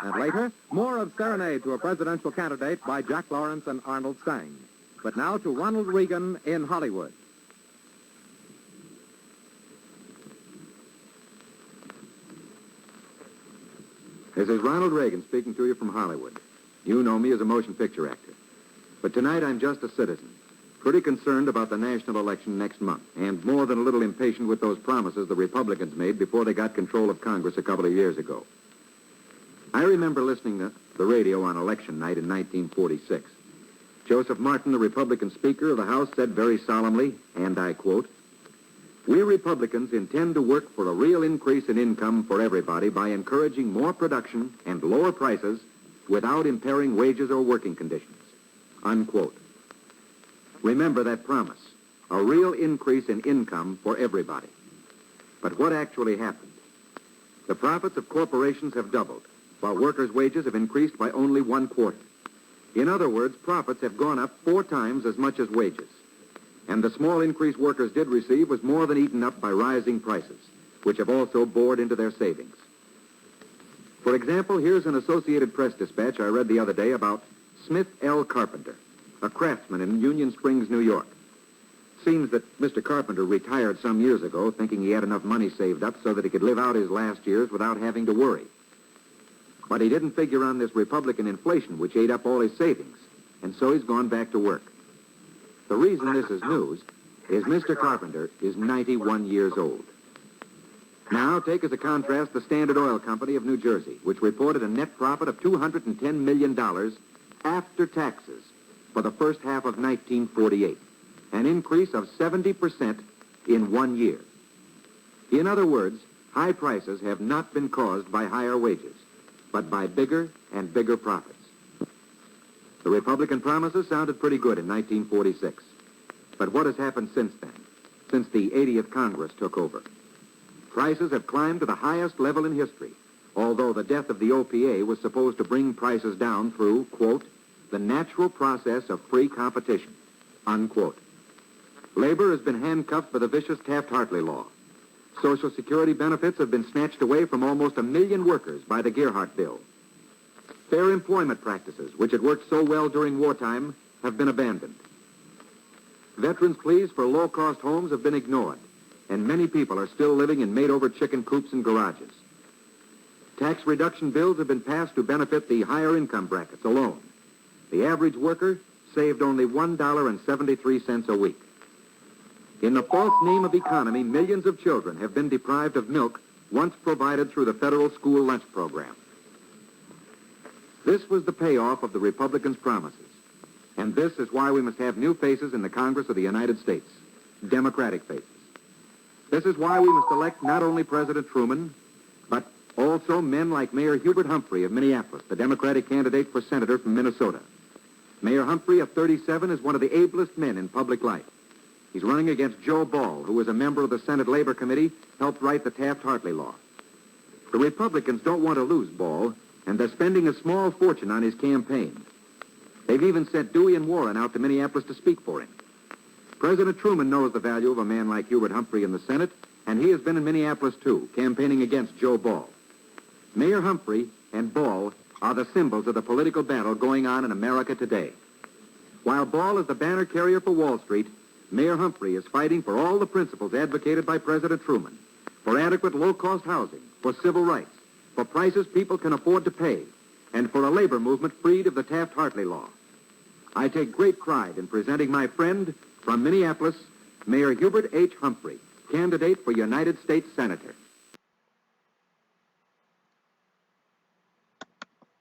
And later, more of Serenade to a Presidential Candidate by Jack Lawrence and Arnold Stang. But now to Ronald Reagan in Hollywood. This is Ronald Reagan speaking to you from Hollywood. You know me as a motion picture actor. But tonight I'm just a citizen, pretty concerned about the national election next month, and more than a little impatient with those promises the Republicans made before they got control of Congress a couple of years ago. I remember listening to the radio on election night in 1946. Joseph Martin, the Republican Speaker of the House, said very solemnly, and I quote, "We Republicans intend to work for a real increase in income for everybody by encouraging more production and lower prices without impairing wages or working conditions." Unquote. Remember that promise, a real increase in income for everybody. But what actually happened? The profits of corporations have doubled, while workers' wages have increased by only 1/4. In other words, profits have gone up 4 times as much as wages. And the small increase workers did receive was more than eaten up by rising prices, which have also bored into their savings. For example, here's an Associated Press dispatch I read the other day about Smith L. Carpenter, a craftsman in Union Springs, New York. Seems that Mr. Carpenter retired some years ago thinking he had enough money saved up so that he could live out his last years without having to worry. But he didn't figure on this Republican inflation, which ate up all his savings, and so he's gone back to work. The reason this is news is Mr. Carpenter is 91 years old. Now, take as a contrast the Standard Oil Company of New Jersey, which reported a net profit of $210 million after taxes for the first half of 1948, an increase of 70% in 1 year. In other words, high prices have not been caused by higher wages, but by bigger and bigger profits. The Republican promises sounded pretty good in 1946. But what has happened since then, since the 80th Congress took over? Prices have climbed to the highest level in history, although the death of the OPA was supposed to bring prices down through, quote, the natural process of free competition, unquote. Labor has been handcuffed by the vicious Taft-Hartley law. Social Security benefits have been snatched away from almost 1 million workers by the Gearhart bill. Fair employment practices, which had worked so well during wartime, have been abandoned. Veterans' pleas for low-cost homes have been ignored, and many people are still living in made-over chicken coops and garages. Tax reduction bills have been passed to benefit the higher income brackets alone. The average worker saved only $1.73 a week. In the false name of economy, millions of children have been deprived of milk once provided through the federal school lunch program. This was the payoff of the Republicans' promises. And this is why we must have new faces in the Congress of the United States, Democratic faces. This is why we must elect not only President Truman, but also men like Mayor Hubert Humphrey of Minneapolis, the Democratic candidate for senator from Minnesota. Mayor Humphrey, of 37, is one of the ablest men in public life. He's running against Joe Ball, who, as a member of the Senate Labor Committee, helped write the Taft-Hartley law. The Republicans don't want to lose Ball, and they're spending a small fortune on his campaign. They've even sent Dewey and Warren out to Minneapolis to speak for him. President Truman knows the value of a man like Hubert Humphrey in the Senate, and he has been in Minneapolis, too, campaigning against Joe Ball. Mayor Humphrey and Ball are the symbols of the political battle going on in America today. While Ball is the banner carrier for Wall Street, Mayor Humphrey is fighting for all the principles advocated by President Truman, for adequate low-cost housing, for civil rights, for prices people can afford to pay, and for a labor movement freed of the Taft-Hartley law. I take great pride in presenting my friend from Minneapolis, Mayor Hubert H. Humphrey, candidate for United States Senator.